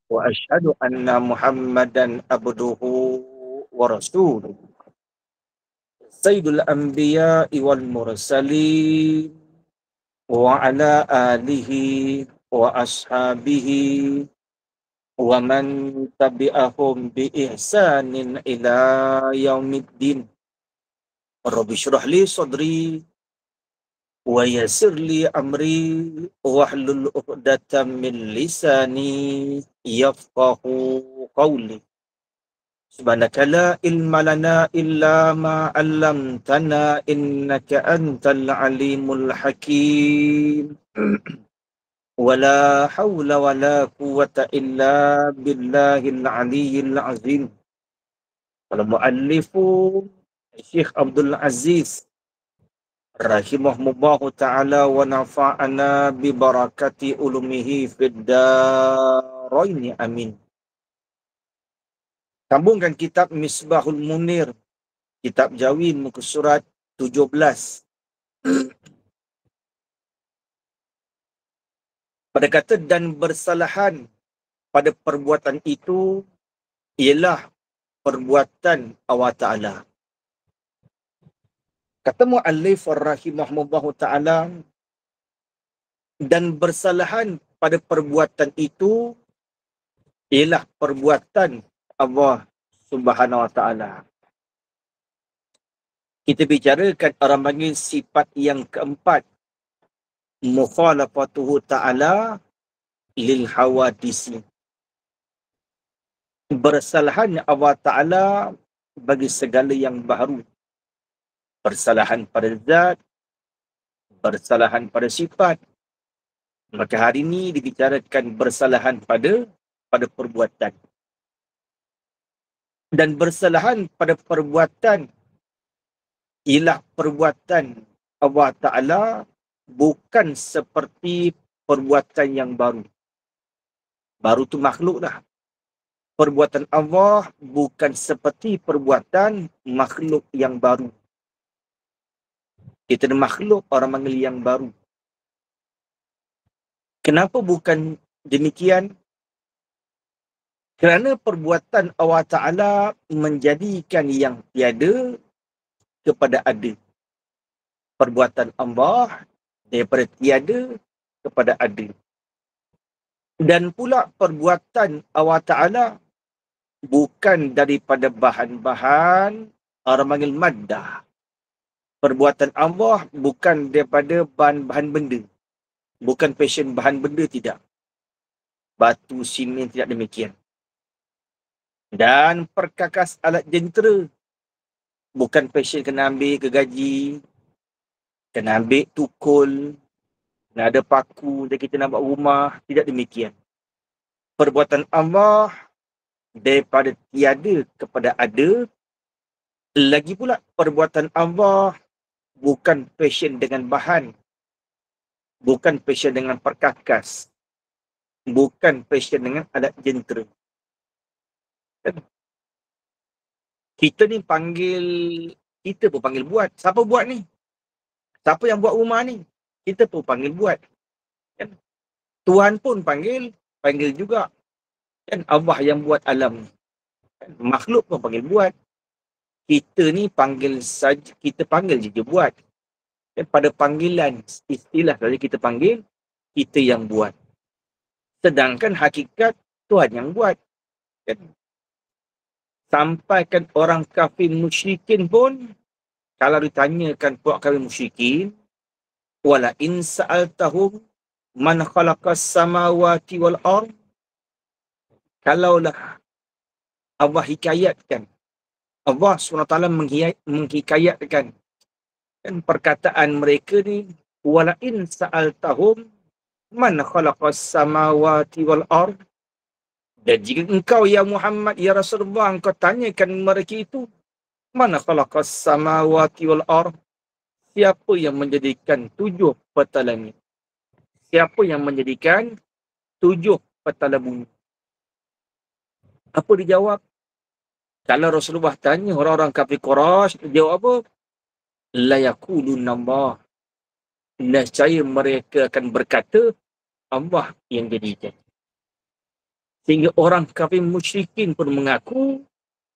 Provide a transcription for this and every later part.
وأشهد أن محمدا عبده ورسوله سيد الأنبياء والمرسلين وعلى آله وأصحابه ومن تبعهم بإحسان إلى يوم الدين. رب اشرح لي صدري ويسر لي أمري واحلل عقدة من لساني يفقه قولي. سبحانك لا علم لنا إلا ما علمتنا إنك أنت العليم الحكيم. ولا حول ولا قوة إلا بالله العلي العظيم. المؤلف الشيخ عبد العزيز rahimahullahu ta'ala wa nafa'ana bi barakati ulumihi fid darain amin. Sambungkan kitab Misbahul Munir, kitab Jawin, muka surat 17. Pada kata dan bersalahan pada perbuatan itu ialah perbuatan Allah Ta'ala. Kata mu'allif rahimahullahu ta'ala, dan bersalahan pada perbuatan itu ialah perbuatan Allah Subhanahu wa ta'ala. Kita bicarakan orang panggil sifat yang keempat, mukhalafatuhu ta'ala lil hawadisi. Bersalahan Allah Ta'ala bagi segala yang baru. Bersalahan pada zat, bersalahan pada sifat. Maka hari ini dibicarakan bersalahan pada perbuatan. Dan bersalahan pada perbuatan ialah perbuatan Allah Ta'ala bukan seperti perbuatan yang baru. Baru tu makhluk dah. Perbuatan Allah bukan seperti perbuatan makhluk yang baru. Kita ada makhluk orang panggil yang baru. Kenapa bukan demikian? Kerana perbuatan Allah Ta'ala menjadikan yang tiada kepada ada. Perbuatan Allah daripada tiada kepada ada. Dan pula perbuatan Allah Ta'ala bukan daripada bahan-bahan orang panggil maddah. Perbuatan Allah bukan daripada bahan-bahan benda. Bukan passion bahan benda, tidak. Batu, simen, tidak demikian. Dan perkakas alat jentera. Bukan passion kena ambil gergaji, kena ambil tukul, kena ada paku, dan kita nak buat rumah. Tidak demikian. Perbuatan Allah daripada tiada kepada ada. Lagi pula perbuatan Allah bukan passion dengan bahan. Bukan passion dengan perkakas. Bukan passion dengan alat jentera. Kita ni panggil, kita pun panggil buat. Siapa buat ni? Siapa yang buat rumah ni? Kita pun panggil buat. Kan? Tuhan pun panggil juga. Kan? Allah yang buat alam ni. Kan? Makhluk pun panggil buat. Kita ni panggil saja, kita panggil je buat. Dan pada panggilan istilah saja kita panggil, kita yang buat. Sedangkan hakikat Tuhan yang buat. Kan? Sampaikan orang kafir musyrikin pun, kalau ditanyakan puak kafir musyrikin, wala in sa'altahum man khalaqas samawati wal ard, kalaulah Allah hikayatkan, Allah SWT menghikayatkan kan perkataan mereka ni, wala in sa'altahum man khalaqas samawati wal ard, dan jika engkau ya Muhammad, ya Rasulullah, engkau tanyakan mereka itu, mana khalaqas samawati wal ard, siapa yang menjadikan 7 peta langit? Siapa yang menjadikan 7 peta bumi? Apa dijawab? Kalau Rasulullah tanya orang-orang kafir Quraisy, jawab apa? La yaqulunna Allah. Nescaya mereka akan berkata, Allah yang jadikan. Sehingga orang kafir musyrikin pun mengaku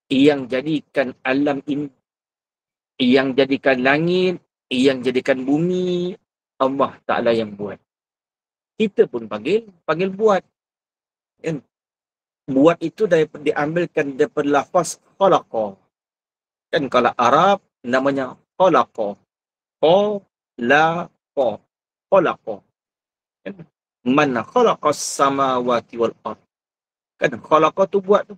yang jadikan alam ini, yang jadikan langit, yang jadikan bumi, Allah Ta'ala yang buat. Kita pun panggil buat. Kan? Buat itu diambilkan daripada lafaz khalaqa. Kan kalau Arab namanya khalaqa. Khalaqa. Khalaqa. Kan? Man khalaqas samawati wal ard. Kan khalaqa tu buat tu.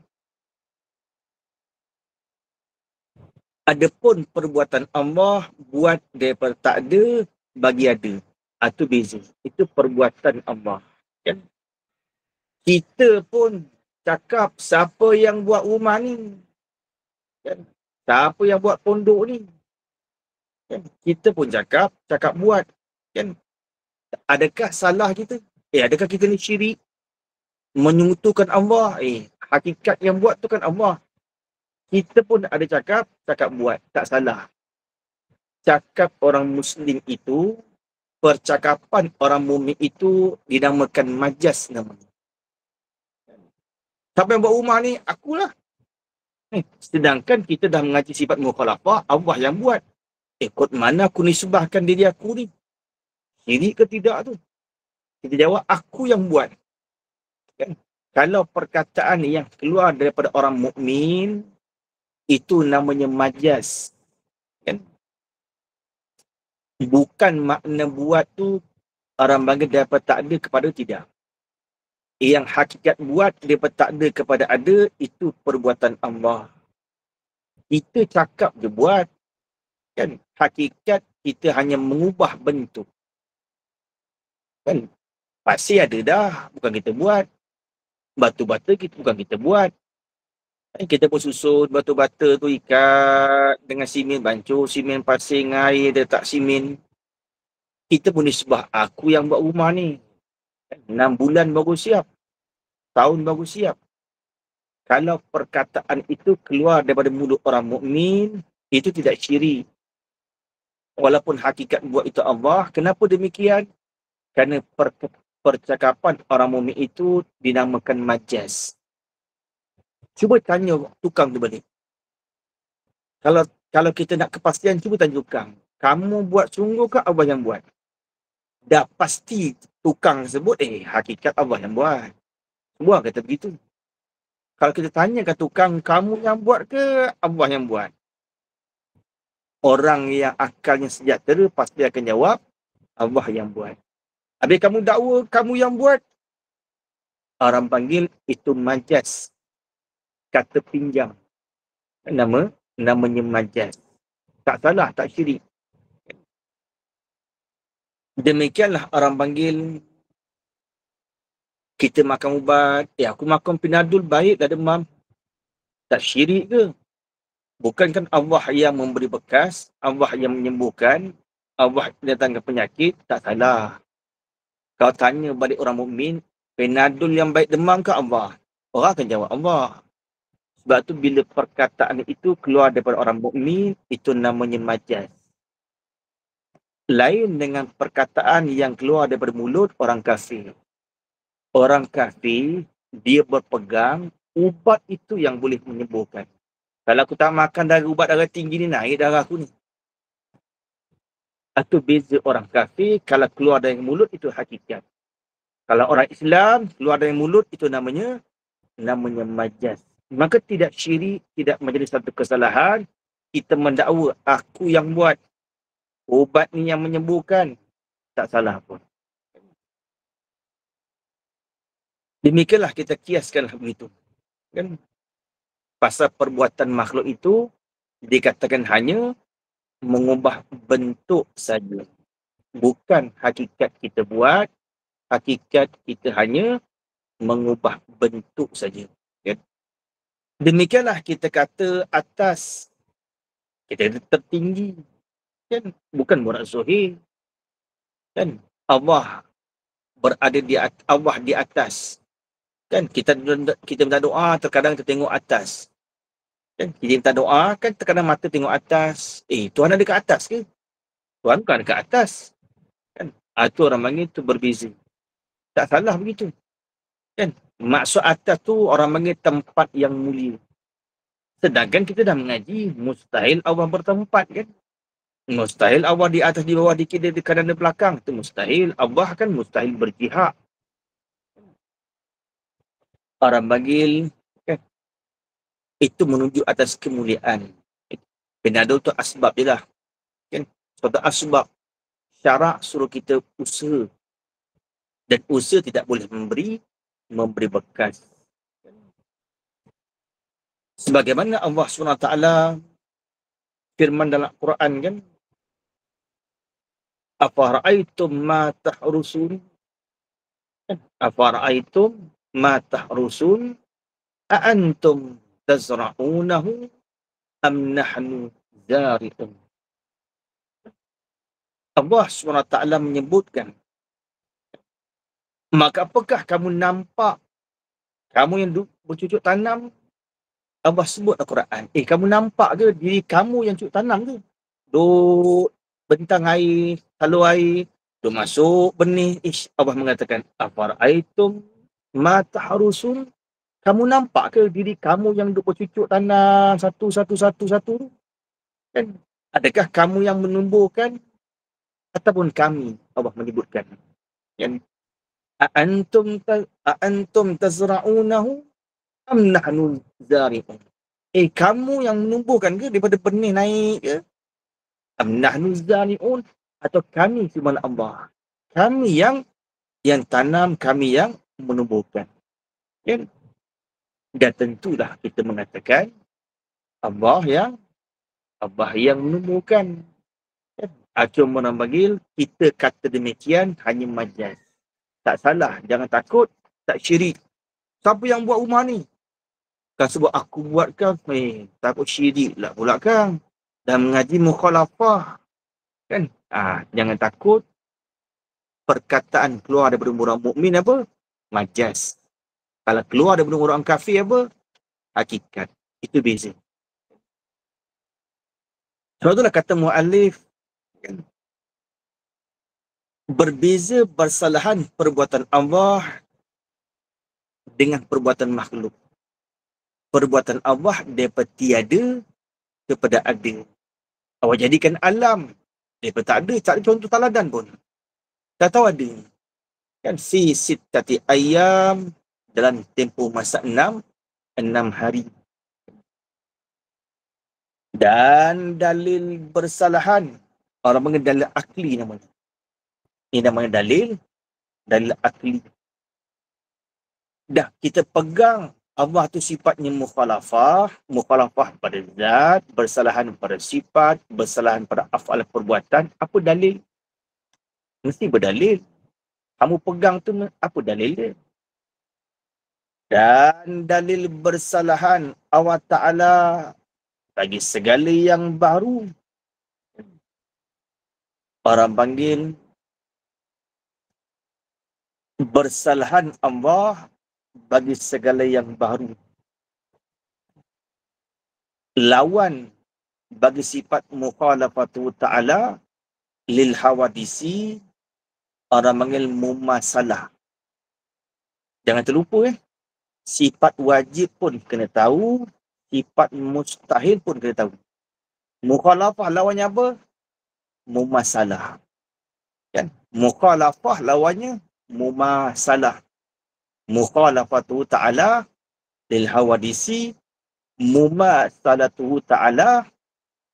Adapun perbuatan Allah buat daripada tak ada bagi ada. Itu beza. Itu perbuatan Allah. Kan? Kita pun cakap siapa yang buat rumah ni. Kan? Siapa yang buat pondok ni. Kan? Kita pun cakap buat. Kan? Adakah salah kita? Adakah kita ni syirik? Menyekutukan Allah? Hakikat yang buat tu kan Allah. Kita pun ada cakap buat. Tak salah. Cakap orang Muslim itu, percakapan orang mukmin itu dinamakan majas namanya. Siapa yang buat rumah ni? Akulah. Sedangkan kita dah mengaji sifat mukhalafah, Allah yang buat. Kot mana aku nisbahkan diri aku ni? Syirik ke tidak tu? Kita jawab, aku yang buat. Kan? Kalau perkataan yang keluar daripada orang mukmin, itu namanya majas. Kan? Bukan makna buat tu orang bagi daripada tak ada kepada tidak. Yang hakikat buat daripada tak ada kepada ada, itu perbuatan Allah. Kita cakap je buat. Kan? Hakikat kita hanya mengubah bentuk. Kan? Pasir ada dah, bukan kita buat. Batu-bata bukan kita buat. Kita pun susun batu-bata tu ikat dengan simen, bancur simen, pasir, air, letak simen. Kita pun nisbah, aku yang buat rumah ni. 6 bulan baru siap. Tahun baru siap. Kalau perkataan itu keluar daripada mulut orang mukmin, itu tidak syirik. Walaupun hakikat buat itu Allah. Kenapa demikian? Kerana percakapan orang mukmin itu dinamakan majas. Cuba tanya tukang tu balik. Kalau kita nak kepastian, cuba tanya tukang. Kamu buat sungguh ke Allah yang buat? Dah pasti tukang sebut, hakikat Allah yang buat. Semua kata begitu. Kalau kita tanya ke tukang, kamu yang buat ke Allah yang buat? Orang yang akalnya sejahtera pasti akan jawab, Allah yang buat. Habis kamu dakwa, kamu yang buat. Orang panggil itu majas. Kata pinjam. Namanya majas. Tak salah, tak syirik. Demikianlah orang panggil kita makan ubat. Aku makan Panadol baik dah demam. Tak syirik ke? Bukankah Allah yang memberi bekas, Allah yang menyembuhkan, Allah datangkan penyakit? Tak salah. Kalau tanya balik orang mukmin, Panadol yang baik demam ke Allah? Orang akan jawab Allah. Sebab tu bila perkataan itu keluar daripada orang mukmin, itu namanya majas. Lain dengan perkataan yang keluar daripada mulut orang kafir. Orang kafir, dia berpegang ubat itu yang boleh menyembuhkan. Kalau aku tak makan ubat darah tinggi ni, naik darah aku ni. Itu beza orang kafir. Kalau keluar dari mulut, itu hakikat. Kalau orang Islam, keluar dari mulut, itu namanya majas. Maka tidak syirik, tidak menjadi satu kesalahan. Kita mendakwa, aku yang buat. Ubat ni yang menyembuhkan. Tak salah pun. Demikianlah kita kiaskanlah begitu. Kan? Pasal perbuatan makhluk itu dikatakan hanya mengubah bentuk saja. Bukan hakikat kita buat, hakikat kita hanya mengubah bentuk saja. Kan? Demikianlah kita kata atas, kita kata tertinggi. Kan? Bukan murad zuhir. Kan? Allah berada Allah di atas. Kan? Kita minta doa, terkadang kita tengok atas. Kan? Kita minta doa, kan terkadang mata tengok atas. Tuhan ada kat atas ke? Tuhan bukan ada kat atas. Kan? Itu orang panggil itu berbeza. Tak salah begitu. Kan? Maksud atas tu orang panggil tempat yang mulia. Sedangkan kita dah mengaji, mustahil Allah bertempat kan. Mustahil Allah di atas, di bawah, di kiri, di kanan, di belakang. Itu mustahil. Allah kan mustahil berjihad. Orang panggil, kan? Itu menunjuk atas kemuliaan. Penada tu asbab je lah. Kan? Suatu asbab. Syarak suruh kita usaha. Dan usaha tidak boleh memberi bekas. Sebagaimana Allah SWT firman dalam Quran kan, afara'aitum ma tahrusun, afara'aitum ma tahrusun a'antum tazra'unahu am nahnu zari'un. Allah SWT menyebutkan, maka apakah kamu nampak, kamu yang bercucuk tanam? Allah sebut Al-Quran, kamu nampak ke diri kamu yang cucuk tanam ke? Duk bentang air, salur air, duk masuk benih. Allah mengatakan, afara'aitum ma tahrusun, kamu nampak ke diri kamu yang duk bercucuk tanam satu. Kan? Adakah kamu yang menumbuhkan ataupun kami? Allah menyebutkan. Kan? A'antum tazra'unahu am nahnu zari'un. Kamu yang menumbuhkan ke daripada benih naik ke? Am nahnu zari'un, atau kami firman Allah. Kami yang tanam, kami yang menumbuhkan. Kan? Dan tentulah kita mengatakan Allah yang menumbuhkan. Kan? Cuma orang panggil, kita kata demikian hanya majaz. Tak salah, jangan takut, tak syirik. Siapa yang buat rumah ni? Kan sebab aku buat kan, takut syirik lah pula kan. Dan mengaji mukhalafah. Kan? Jangan takut. Perkataan keluar daripada orang mukmin apa? Majaz. Kalau keluar daripada orang kafir apa? Hakikat. Itu beza. Sebab itulah kata mu'allif, kan? Berbeza bersalahan perbuatan Allah dengan perbuatan makhluk. Perbuatan Allah daripada tiada kepada ada. Awak jadikan alam daripada tak ada contoh taladan pun. Tak tahu ada. Kan fi sittati ayyam, dalam tempoh masa 6 hari. Dan dalil bersalahan, orang panggil dalil akli namanya. Ini namanya dalil akli. Dah kita pegang Allah tu sifatnya mukhalafah pada zat, bersalahan pada sifat, bersalahan pada af'al perbuatan. Apa dalil? Mesti berdalil. Kamu pegang tu apa dalil dia? Dan dalil bersalahan Allah Ta'ala bagi segala yang baru. Orang panggil bersalahan Allah bagi segala yang baru. Lawan bagi sifat mukhalafatu ta'ala lil hawadisi, orang panggil mumasalah. Jangan terlupa sifat wajib pun kena tahu, sifat mustahil pun kena tahu. Mukhalafah lawannya apa? Mumasalah. Kan? Mukhalafah lawannya mumasalah. Mukhalafatu ta'ala lil hawadisi, mumasalatu ta'ala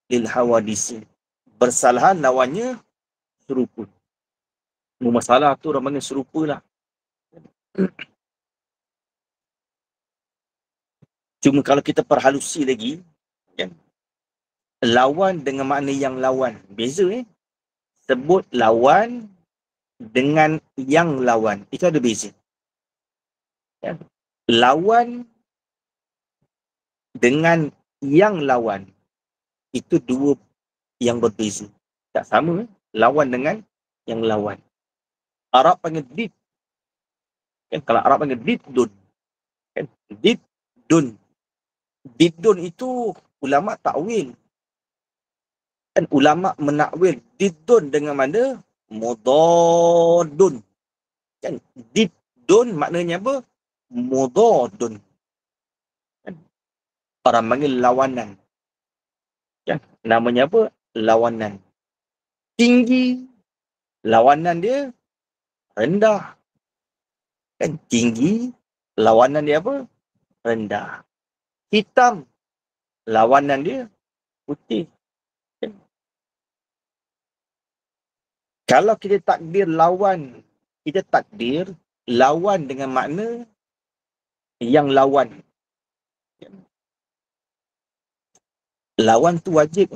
lil hawadisi. Bersalahan lawannya serupa. Mumasalah tu orang panggil serupa lah. Cuma kalau kita perhalusi lagi, kan? Lawan dengan makna yang lawan. Beza sebut lawan dengan yang lawan. Itu ada beza. Kan? Lawan dengan yang lawan. Itu dua yang berbeza. Tak sama. Lawan dengan yang lawan. Arab panggil did. Kan? Kalau Arab panggil diddun. Kan? Diddun. Diddun itu ulama takwil. Dan ulama menakwil diddun dengan mana? Mudadun. Kan? Diddun maknanya apa? mudadun. Kan? Orang panggil lawanan. Kan? Namanya apa? Lawanan. Tinggi, lawanan dia rendah. Kan? Tinggi, lawanan dia apa? Rendah. Hitam, lawanan dia putih. Kan? Kalau kita takdir lawan, kita takdir lawan dengan makna yang lawan. Lawan tu wajib.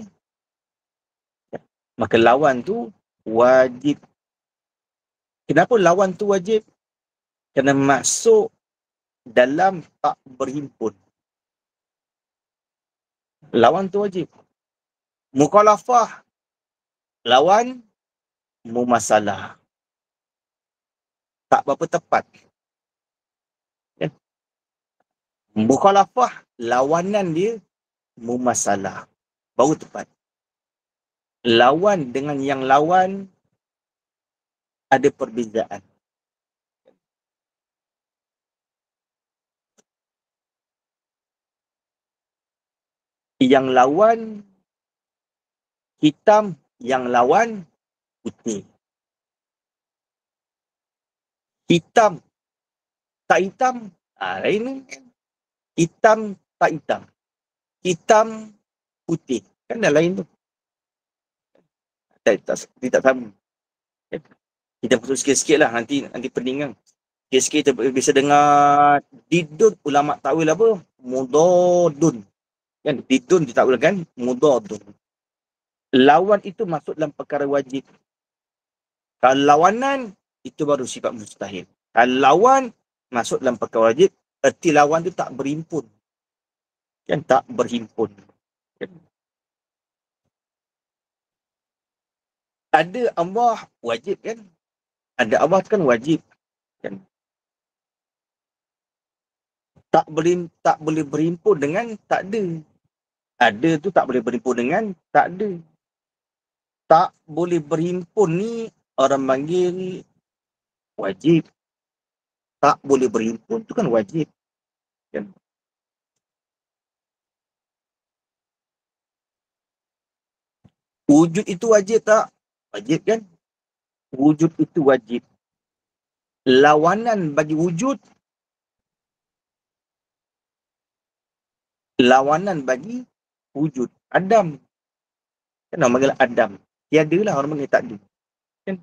Maka lawan tu wajib. Kenapa lawan tu wajib? Kerana masuk dalam tak berhimpun. Lawan tu wajib. Mukhalafah, lawan mumasalah. Tak berapa tepat. Ya. Mukhalafah, lawanan dia mumasalah. Baru tepat. Lawan dengan yang lawan ada perbezaan. Yang lawan hitam, yang lawan putih. Hitam tak hitam, lain. Hitam tak hitam. Hitam putih. Kan dah lain tu. Tak sama. Kita putus sikit-sikit lah. Nanti pening kan. Sikit-sikit kita bisa dengar didun. Ulama' takwil apa? Mudadun. Kan? Didun ditakwilkan mudadun. Lawan itu masuk dalam perkara wajib. Kalau lawanan, itu baru sifat mustahil. Kalau lawan, masuk dalam perkara wajib. Erti lawan itu tak berhimpun. Kan? Tak berhimpun. Kan? Ada Allah wajib kan? Ada Allah kan wajib. Kan? Tak boleh berhimpun dengan tak ada. Ada tu tak boleh berhimpun dengan tak ada. Tak boleh berhimpun ni orang panggil wajib. Tak boleh berhimpun tu kan wajib. Kan? Wujud itu wajib tak? Wajib kan? Wujud itu wajib. Lawanan bagi wujud, lawanan bagi wujud. Adam. Kan orang panggil Adam. Tiada lah orang panggil tak ada. Kan?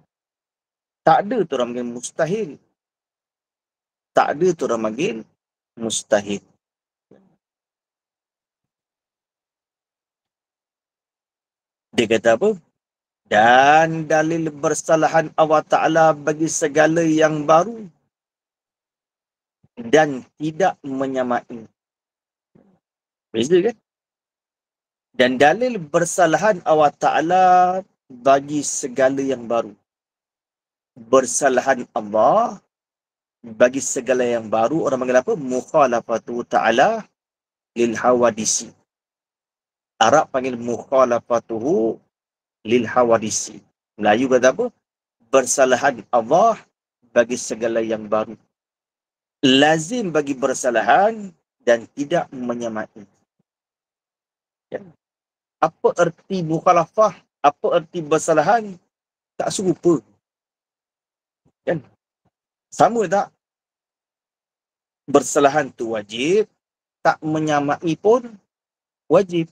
Tak ada tu orang panggil mustahil. Tak ada tu orang panggil mustahil. Dia kata apa? Dan dalil bersalahan Allah Ta'ala bagi segala yang baru dan tidak menyamai. Beza kan? Dan dalil bersalahan Allah Ta'ala bagi segala yang baru. Bersalahan Allah bagi segala yang baru, orang panggil apa? Mukhalafatu Ta'ala lil hawadisi. Arab panggil mukhalafatuhu lil hawadisi. Melayu kata apa? Bersalahan Allah bagi segala yang baru. Lazim bagi bersalahan dan tidak menyamai. Ya. Apa erti mukhalafah? Apa erti bersalahan? Tak serupa. Kan? Sama tak? Bersalahan tu wajib, tak menyamai pun wajib.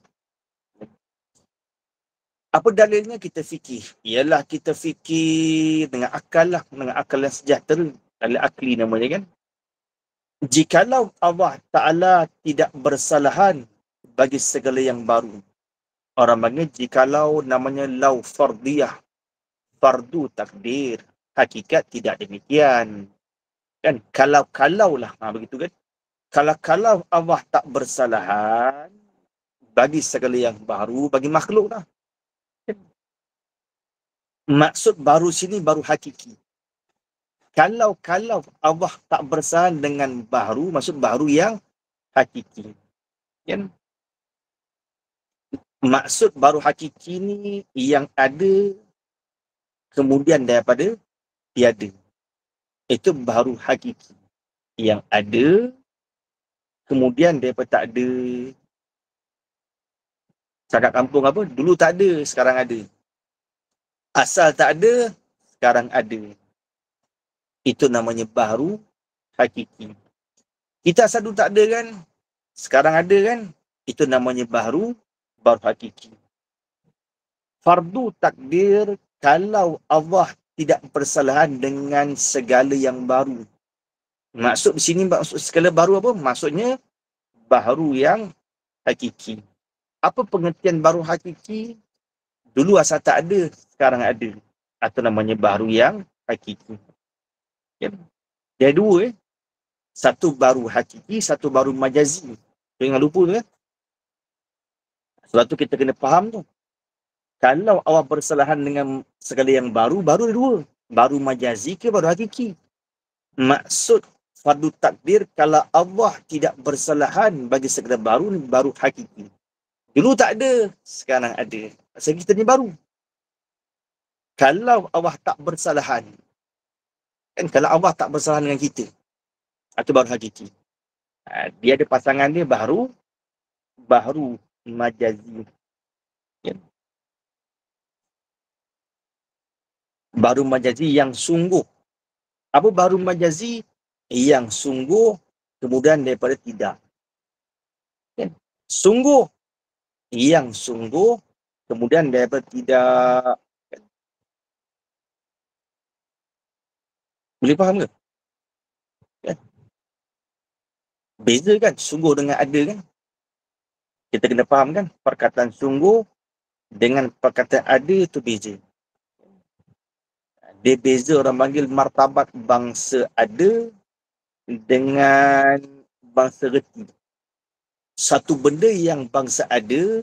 Apa dalilnya kita fikir? Ialah kita fikir dengan akal lah, dengan akal yang sejahtera. Dalil akli namanya kan. Jikalau Allah Ta'ala tidak bersalahan bagi segala yang baru. Orang panggil jikalau namanya lau fardiyah. Fardu takdir. Hakikat tidak demikian. Kan? Kalau lah. Begitu kan? Kalau Allah tak bersalahan bagi segala yang baru, bagi makhluk lah. Maksud baru sini baru hakiki. Kalau Allah tak bersalahan dengan baru, maksud baru yang hakiki. Kan? Maksud baru hakiki ni yang ada kemudian daripada tiada. Itu baru hakiki. yang ada, kemudian daripada tak ada. Cakap kampung apa? Dulu tak ada, sekarang ada. Asal tak ada, sekarang ada. Itu namanya baru hakiki. Kita asal dulu tak ada kan, sekarang ada kan, itu namanya baru hakiki. Fardu takdir kalau Allah tidak bersalahan dengan segala yang baru. Maksud di sini, maksud segala baru apa? Maksudnya baru yang hakiki. Apa pengertian baru hakiki? Dulu asal tak ada, sekarang ada. Atau namanya baru yang hakiki. Ya. Dia dua. Satu baru hakiki, satu baru majazi. Jangan lupa tu kan. Sebab tu kita kena faham tu. Kalau Allah bersalahan dengan segala yang baru, baru ada dua. Baru majazi ke baru hakiki? Maksud fardu takdir kalau Allah tidak bersalahan bagi segala baru, baru hakiki. Dulu tak ada, sekarang ada. Sebab kita ni baru. Kalau Allah tak bersalahan, kan kalau Allah tak bersalahan dengan kita, itu baru hakiki. Dia ada pasangan dia baru majazi. Ya. Baru majazi yang sungguh. Apa baru majazi? Yang sungguh, kemudian daripada tidak. Ya. Sungguh. Yang sungguh, kemudian daripada tidak. Boleh faham ke? Ya. Beza kan? Sungguh dengan ada kan? Kita kena faham kan? Perkataan sungguh dengan perkataan ada itu beza. Dia beza orang panggil martabat bangsa ada dengan bangsa reti. Satu benda yang bangsa ada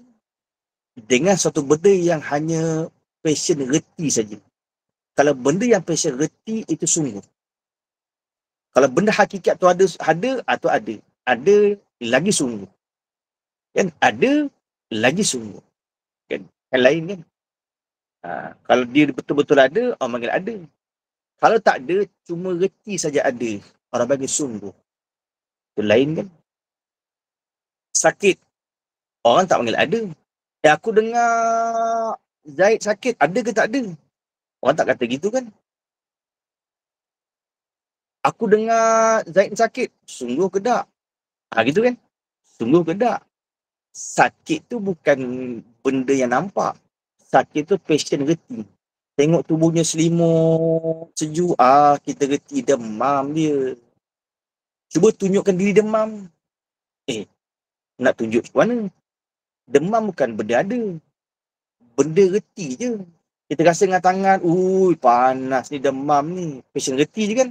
dengan satu benda yang hanya passion reti saja. Kalau benda yang passion reti itu sungguh. Kalau benda hakikat tu ada atau ada. Ada lagi sungguh. Kan ada lagi sungguh. Kan yang lain kan. Kalau dia betul-betul ada, orang panggil ada. Kalau tak ada, cuma reti saja ada. Orang panggil sungguh. Itu lain kan. Sakit. Orang tak panggil ada. Aku dengar Zaid sakit. Ada ke tak ada? Orang tak kata gitu kan. Aku dengar Zaid sakit. Sungguh ke tak? Gitu kan. Sungguh ke tak? Sakit tu bukan benda yang nampak. Sakit tu passion reti. Tengok tubuhnya selimut, sejuk. Kita reti demam dia. Cuba tunjukkan diri demam. Nak tunjuk ke mana? Demam bukan benda ada. Benda reti je. Kita rasa dengan tangan, panas ni, demam ni. Passion reti je kan?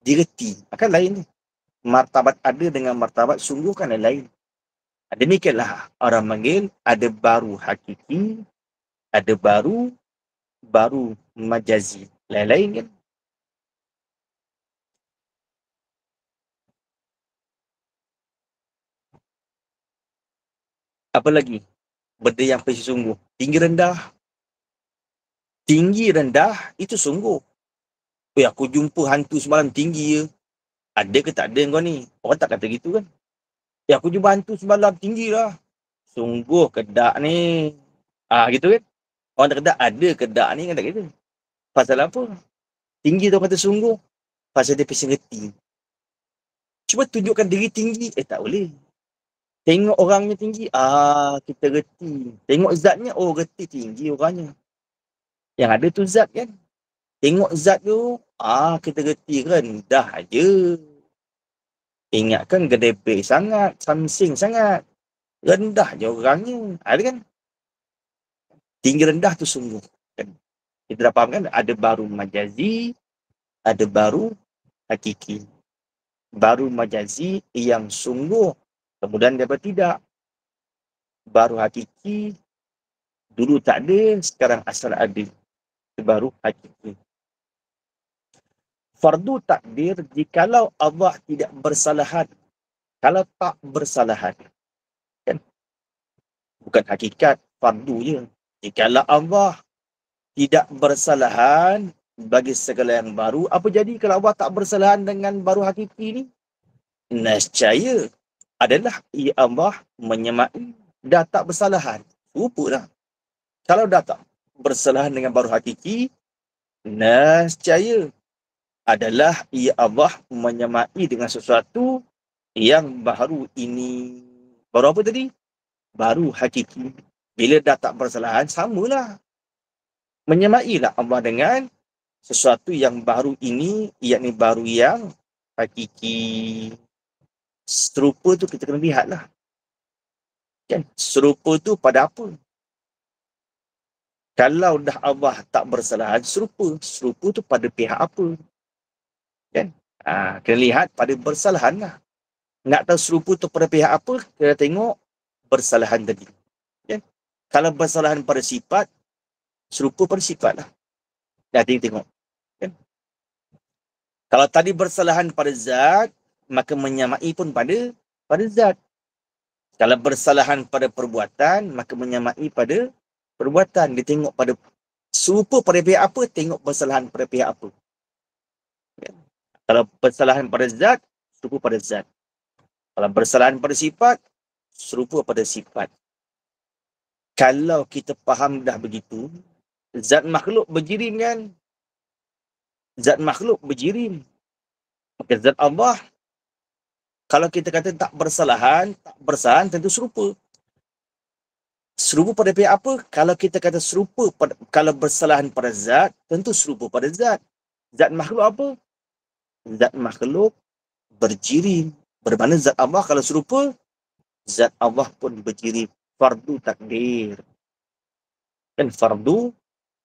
Dia reti. Akan lain ni. Martabat ada dengan martabat sungguh kan lain. Demikianlah orang panggil ada baru hakiki, ada baru majazi. Lain-lain kan? Apa lagi? Benda yang pasti sungguh. Tinggi rendah. Tinggi rendah itu sungguh. Aku jumpa hantu semalam tinggi je. Ada ke tak ada kau ni? Orang tak kata gitu kan? Aku jumpa hantu semalam tinggi lah. Sungguh kedak ni. Gitu kan? Orang tak kata ada kedak ni kan tak kata. Pasal apa? Tinggi tu kata sungguh. Pasal dia pasal reti. Cuba tunjukkan diri tinggi. Tak boleh. Tengok orangnya tinggi. Kita reti. Tengok zatnya. Reti tinggi orangnya. Yang ada tu zat kan. Tengok zat tu. Kita reti rendah je. Ingatkan gedebek sangat. Samsing sangat. Rendah je orangnya. Ada kan? Tinggi rendah tu sungguh. Kan? Kita dah faham kan? Ada baru majazi. Ada baru hakiki. Baru majazi yang sungguh. Kemudian dapat tidak. Baru hakiki. Dulu tak ada. Sekarang asal ada. Baru hakiki. Fardu takdir jikalau Allah tidak bersalahan. Kalau tak bersalahan. Kan? Bukan hakikat fardu je. Jikalau Allah tidak bersalahan bagi segala yang baru. Apa jadi kalau Allah tak bersalahan dengan baru hakiki ni? Nescaya adalah ia Allah menyemai dah tak bersalahan. Rupalah. Kalau dah tak bersalahan dengan baru hakiki, nescaya adalah ia Allah menyemai dengan sesuatu yang baru ini. Baru apa tadi? Baru hakiki. Bila dah tak bersalahan, samalah. Menyemailah Allah dengan sesuatu yang baru ini, yakni baru yang hakiki. Serupa tu kita kena lihatlah. Kan? Serupa tu pada apa? Kalau dah Allah tak bersalahan, serupa. Serupa tu pada pihak apa? Kan? Kena lihat pada bersalahan lah. Nak tahu serupa tu pada pihak apa, kena tengok bersalahan tadi. Kan? Kalau bersalahan pada sifat, serupa pada sifat lah. Dah tengok. Kan? Kalau tadi bersalahan pada zat, maka menyamai pun pada zat. Kalau bersalahan pada perbuatan, maka menyamai pada perbuatan. Dia tengok pada serupa pada pihak apa, tengok bersalahan pada pihak apa. Kan? Kalau bersalahan pada zat, serupa pada zat. Kalau bersalahan pada sifat, serupa pada sifat. Kalau kita faham dah begitu, zat makhluk berjirim kan? Zat makhluk berjirim. Maka zat Allah, kalau kita kata tak bersalahan tentu serupa. Serupa pada pihak apa? Kalau kita kata serupa, kalau bersalahan pada zat, tentu serupa pada zat. Zat makhluk apa? Zat makhluk berjirim. Bermakna zat Allah kalau serupa, zat Allah pun berjirim. Fardu takdir. Kan fardu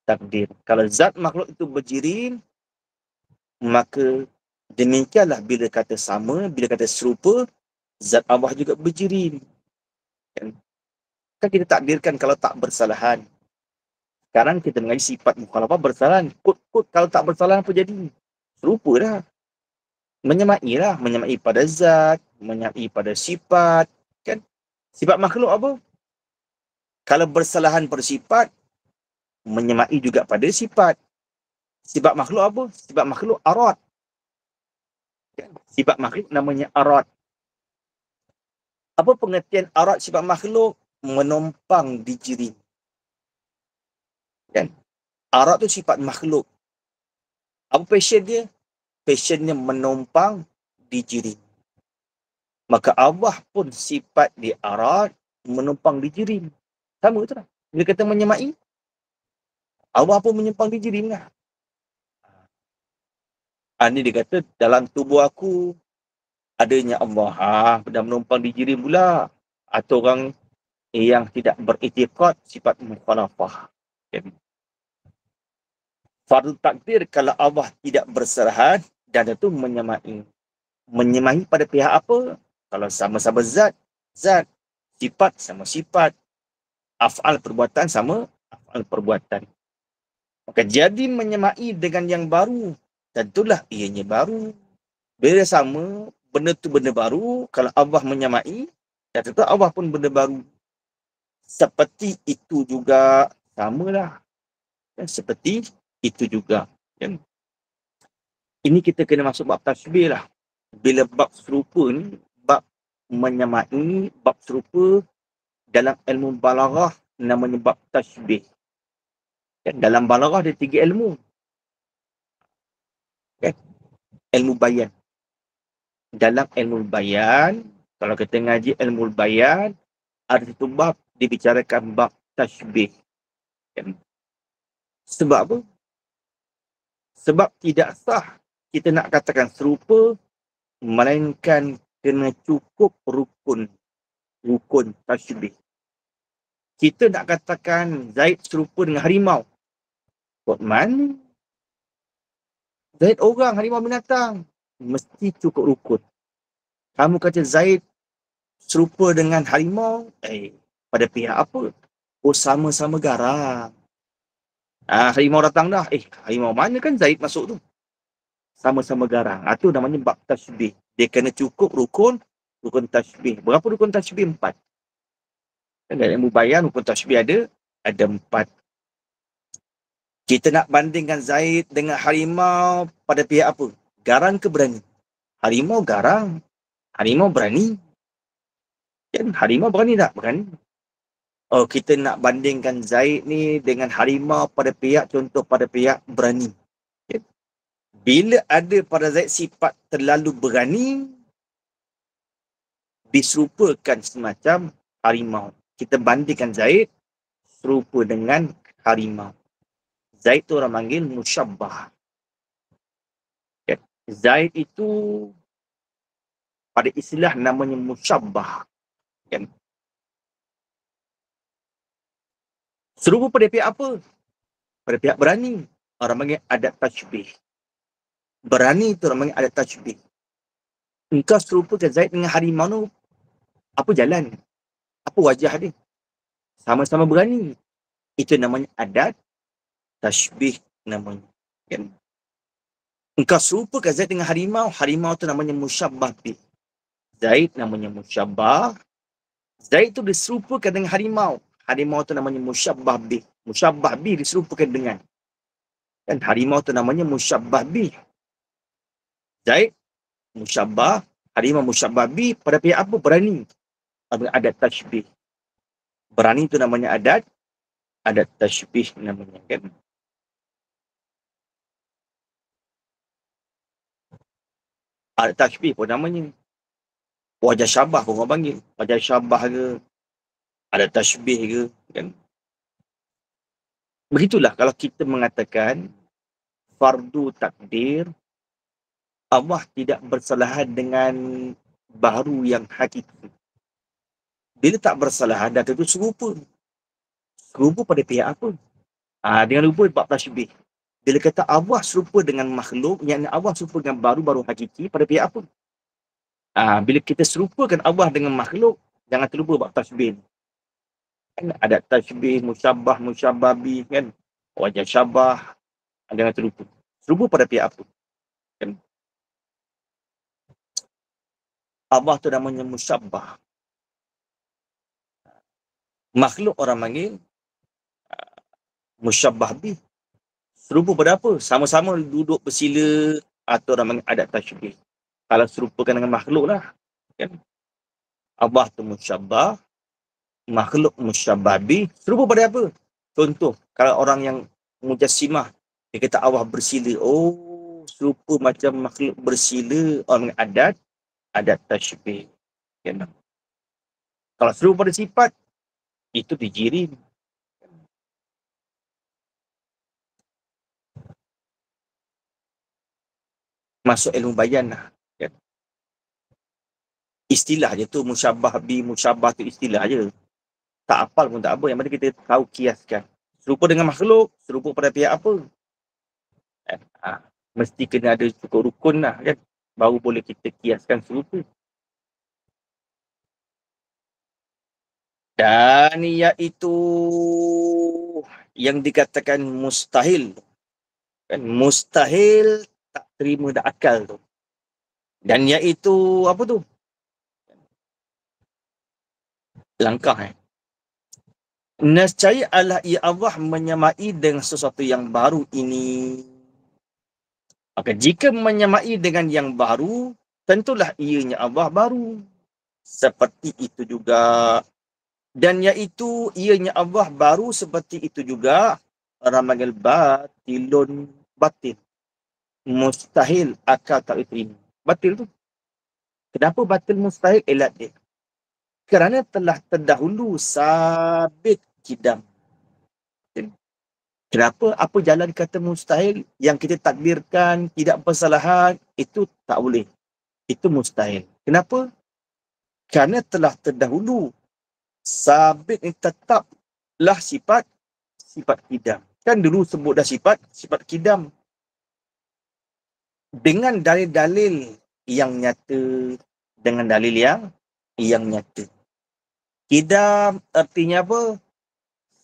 takdir. Kalau zat makhluk itu berjirim, maka demikianlah bila kata sama, bila kata serupa, zat Allah juga berjirim. Kan kita takdirkan kalau tak bersalahan. Sekarang kita mengaji sifat mukhalafah bersalahan. Kod kalau tak bersalahan apa jadi? Serupa dah. Menyamai lah. Menyamai pada zat, menyamai pada sifat. Kan? Sifat makhluk apa? Kalau bersalahan pada sifat, menyamai juga pada sifat. Sifat makhluk apa? Sifat makhluk arad. Kan? Sifat makhluk namanya arad. Apa pengertian arad sifat makhluk? Menumpang di jirim. Kan? Arad tu sifat makhluk. Apa passion dia? Passionnya menumpang di jirim. Maka Allah pun sifat di arad menumpang di jirim. Sama tu lah. Bila kata menyemai, Allah pun menumpang di jirim lah. Ini dia kata dalam tubuh aku adanya Allah. Dah menumpang di jirim pula. Atau orang yang tidak beriktikad sifat mukhalafah. Fardu takdir kalau Allah tidak bersalahan dan itu menyemai. Menyemai pada pihak apa? Kalau sama-sama zat, zat. Sifat sama sifat. Af'al perbuatan sama af'al perbuatan. Maka jadi menyemai dengan yang baru, tentulah ianya baru. Bila sama, benda tu benda baru, kalau Allah menyemai, dan tentu Allah pun benda baru. Seperti itu juga, samalah. Seperti itu juga. Ini kita kena masuk bab tasbih lah. Bila bab serupa ni, bab menyamai, bab serupa dalam ilmu balaghah namanya bab tasbih. Dalam balaghah ada 3 ilmu. Ilmu bayan. Dalam ilmu bayan, kalau kita ngaji ilmu bayan, ada satu bab dibicarakan bab tasbih. Sebab apa? Sebab tidak sah kita nak katakan serupa, melainkan kena cukup rukun tasbih. Kita nak katakan Zaid serupa dengan harimau. Kod mana? Zaid orang, harimau binatang. Mesti cukup rukun. Kamu kata Zaid serupa dengan harimau, pada pihak apa? Oh, sama-sama garang. Harimau datang dah. Harimau mana kan Zaid masuk tu? Sama-sama garang. Itu namanya bab tasbih. Dia kena cukup rukun tasbih. Berapa rukun tasbih? 4. Dalam ilmu bayan, rukun tasbih ada 4. Kita nak bandingkan Zaid dengan harimau pada pihak apa? Garang ke berani? Harimau garang, harimau berani. Kan harimau berani tak? Berani. Oh, kita nak bandingkan Zaid ni dengan harimau pada pihak, contoh pada pihak berani. Okay. Bila ada pada Zaid sifat terlalu berani, diserupakan semacam harimau. Kita bandingkan Zaid serupa dengan harimau. Zaid tu orang panggil musyabbah. Okay. Zaid itu pada istilah namanya musyabbah. Okay. Serupa pada pihak apa? Pada pihak berani. Orang panggil adat tashbih. Berani tu orang panggil adat tashbih. Engkau serupakan Zaid dengan harimau tu, apa jalan? Apa wajah dia? Sama-sama berani. Itu namanya adat tashbih namanya. Kan? Engkau serupakan Zaid dengan harimau, harimau tu namanya musyabbah bih. Zaid namanya musyabbah. Zaid tu diserupakan dengan harimau. Harimau tu namanya musyabbah bih. Musyabbah bih diserupakan dengan. Kan harimau tu namanya musyabbah bih. Zaid musyabbah, harimau musyabbah bih pada pihak apa? Berani. Adat tashbih. Berani tu namanya adat tashbih namanya, kan. Adat tashbih pun namanya. Wajah syabah pun orang panggil. Wajah syabah ke, adat tashbih ke, kan. Begitulah kalau kita mengatakan fardu takdir, Allah tidak bersalahan dengan baharu yang hakiki. Bila tak bersalahan, dah tentu serupa. Serupa pada pihak apa? Dengan rupa bab tashbih. Bila kata Allah serupa dengan makhluk, yang Allah serupa dengan baru-baru hakiki pada pihak apa? Bila kita serupakan Allah dengan makhluk, jangan terlupa bab tashbih. Kan ada tashbih, musyabbah, musyabbabi, kan? Wajah syabah, jangan terlupa. Serupa pada pihak apa? Kan? Allah tu namanya musyabbah. Makhluk orang panggil musyabbah bih. Serupa pada apa? Sama-sama duduk bersila atau orang panggil adat tashbih. Kalau serupakan dengan makhluk lah. Kan? Allah tu musyabbah, makhluk musyabbah bih. Serupa pada apa? Contoh, kalau orang yang mujassimah, dia kata Allah bersila. Oh, serupa macam makhluk bersila, orang adat tashbih. Kan? Kalau serupa pada sifat, itu dijirim. Masuk ilmu bayan lah. Kan? Istilah je tu, musyabbah bi, musyabbah tu istilah je. Tak apal pun tak apa, yang penting kita tahu kiaskan. Serupa dengan makhluk, serupa pada pihak apa. Kan? Mesti kena ada cukup rukun lah, kan? Baru boleh kita kiaskan serupa. Dan iaitu yang dikatakan mustahil. Kan? Mustahil tak terima dah akal tu. Dan iaitu apa tu? Langkah. Nescaya Allah ia Allah menyamai dengan sesuatu yang baru ini. Maka jika menyamai dengan yang baru, tentulah ianya Allah baru. Seperti itu juga. Dan iaitu ianya Allah baru seperti itu juga. Orang panggil batilun, batil. Mustahil akal tak diterima. Batil tu. Kenapa batil mustahil? Elat dia. Kerana telah terdahulu sabit kidam. Kenapa? Apa jalan kata mustahil yang kita takdirkan tidak bersalahan, itu tak boleh. Itu mustahil. Kenapa? Kerana telah terdahulu sabit ini tetaplah sifat kidam. Kan dulu sebut dah sifat kidam. Dengan dalil-dalil yang nyata, dengan dalil yang nyata. Kidam artinya apa?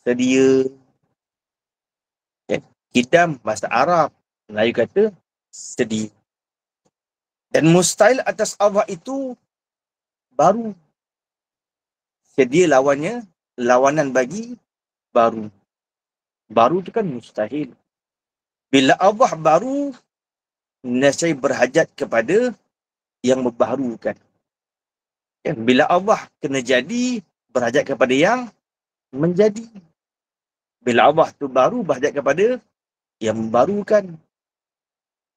Sedia. Kidam bahasa Arab, Melayu kata sedia. Dan mustahil atas Allah itu baru. Sedia lawannya, lawanan bagi baru. Baru itu kan mustahil. Bila Allah baru, nescaya berhajat kepada yang membaharukan. Kan? Bila Allah kena jadi, berhajat kepada yang menjadi. Bila Allah tu baru, berhajat kepada yang membarukan.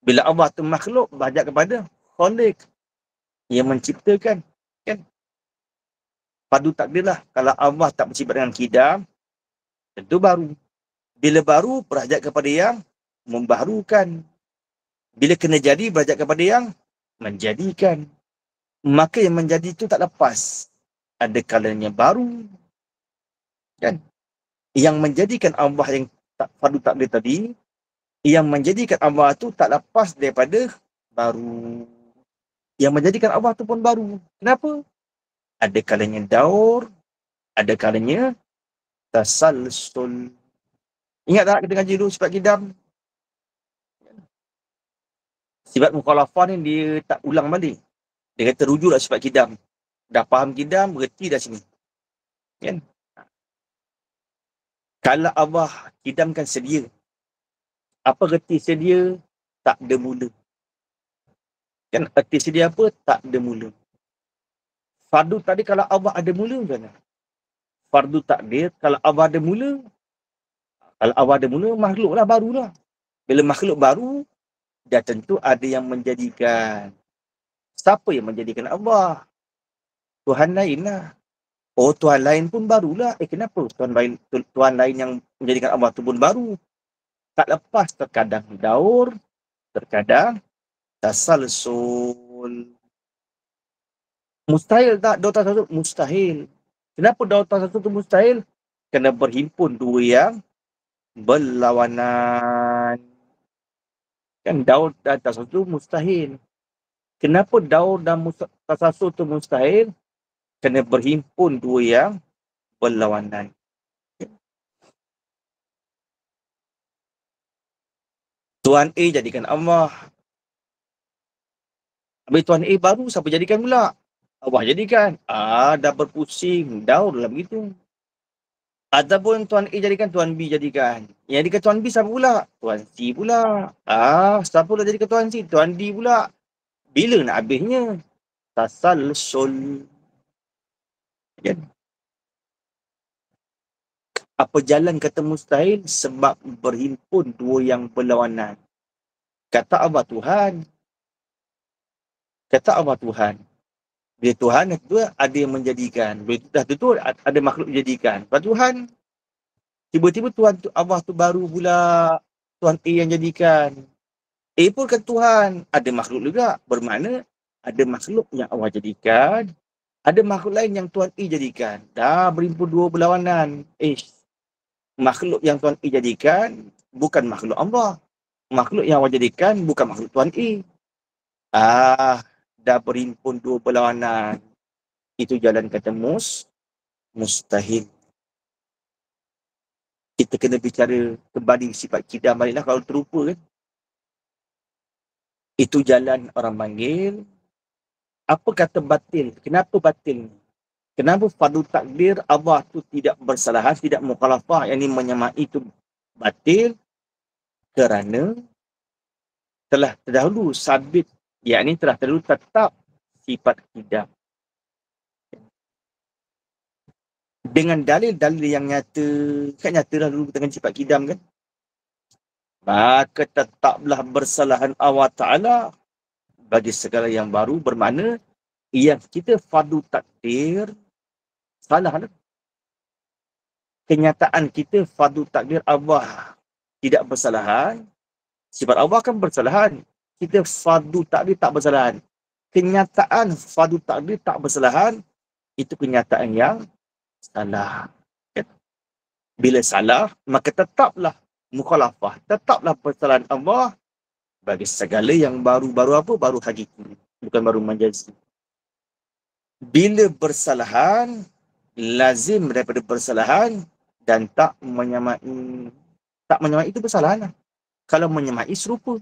Bila Allah tu makhluk, berhajat kepada Khalik, yang menciptakan. Kan? Padu takdirlah. Kalau Allah tak bersifat dengan kidam, tentu baru. Bila baru, berhajat kepada yang membaharukan. Bila kena jadi, berhajat kepada yang menjadikan. Maka yang menjadi itu tak lepas. Ada kalanya baru. Kan? Yang menjadikan Allah yang padu takdir tadi, yang menjadikan Allah itu tak lepas daripada baru. Yang menjadikan Allah itu pun baru. Kenapa? Ada kalanya daur, ada kalanya tasalsul. Ingat tak kita ngaji dulu sifat kidam? Sifat mukhalafah ni dia tak ulang balik. Dia kata rujuklah sifat kidam. Dah faham kidam, berhenti dah sini. Kan? Kalau Allah kidamkan sedia, apa erti sedia? Tak ada mula. Kan erti sedia apa? Tak ada mula. Fardu takdir kalau Allah ada mula macam mana? Fardu takdir kalau Allah ada mula, kalau Allah ada mula, makhluklah barulah. Bila makhluk baru, dah tentu ada yang menjadikan. Siapa yang menjadikan Allah? Tuhan lain lah. Oh, Tuhan lain pun barulah. Kenapa Tuhan lain yang menjadikan Allah tu pun baru? Tak lepas, terkadang daur, terkadang tasalsul. Mustahil tak daur tasalsul? Mustahil. Kenapa daur tasalsul tu mustahil? Kena berhimpun dua yang berlawanan. Kan daur dan tasalsul tu mustahil. Kenapa daur dan tasalsul tu mustahil? Kena berhimpun dua yang berlawanan. Tuan A jadikan Allah. Habis Tuan A baru, siapa jadikan pula? Allah jadikan. Dah berpusing. Daur lah begitu. Ataupun Tuan A jadikan, Tuan B jadikan. Yang jadikan Tuan B siapa pula? Tuan C pula. Siapa pula jadikan Tuan C? Tuan D pula. Bila nak habisnya? Tasalsul. Kan? Apa jalan kata mustahil? Sebab berhimpun dua yang berlawanan. Kata Allah Tuhan. Kata Allah Tuhan. Bila Tuhan itu ada yang menjadikan. Bila dah tentu ada makhluk menjadikan. Lepas Tuhan, tiba-tiba Tuhan Allah tu baru pula Tuhan A yang jadikan. A pun kan Tuhan. Ada makhluk juga. Bermakna ada makhluk yang Allah jadikan. Ada makhluk lain yang Tuhan A jadikan. Dah berhimpun dua berlawanan. Makhluk yang Tuhan A jadikan bukan makhluk Allah. Makhluk yang Allah jadikan bukan makhluk Tuhan A. Dah berhimpun dua berlawanan. Itu jalan kata mustahil. Kita kena bicara kembali sifat kidam baliklah kalau terlupa kan. Itu jalan orang panggil. Apa kata batil? Kenapa batil? Kenapa fardu takdir Allah tu tidak bersalahan, tidak mukhalafah, yang ini menyamai itu batil? Kerana telah terdahulu sabit, yakni telah terdahulu tetap sifat kidam. Dengan dalil-dalil yang nyata, kan nyatalah dulu dengan sifat kidam kan? Maka tetaplah bersalahan Allah Ta'ala bagi segala yang baru, bermakna yang kita fardu takdir salah. Kenyataan kita fardu takdir Allah tidak bersalahan, sifat Allah kan bersalahan. Kita fardu takdir tak bersalahan. Kenyataan fardu takdir tak bersalahan, itu kenyataan yang salah. Bila salah, maka tetaplah mukhalafah, tetaplah bersalahan Allah bagi segala yang baru-baru apa? Baru hakiki, bukan baru majazi. Bila bersalahan, lazim daripada bersalahan dan tak menyamai. Tak menyamai itu bersalahan. Kalau menyamai serupa.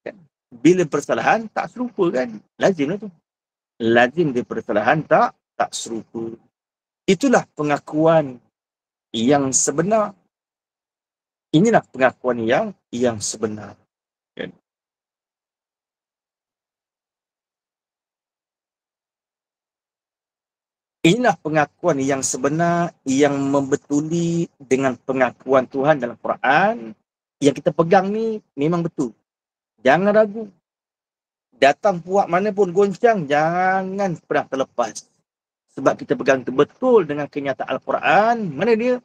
Kan? Bila bersalahan tak serupa kan? Lazimlah tu. Lazim dia bersalahan tak serupa. Itulah pengakuan yang sebenar. Inilah pengakuan yang yang sebenar. Kan? Inilah pengakuan yang sebenar yang membetuli dengan pengakuan Tuhan dalam Quran. Yang kita pegang ni memang betul. Jangan ragu. Datang puak mana pun goncang, jangan pernah terlepas. Sebab kita pegang betul dengan kenyataan Al-Quran. Mana dia?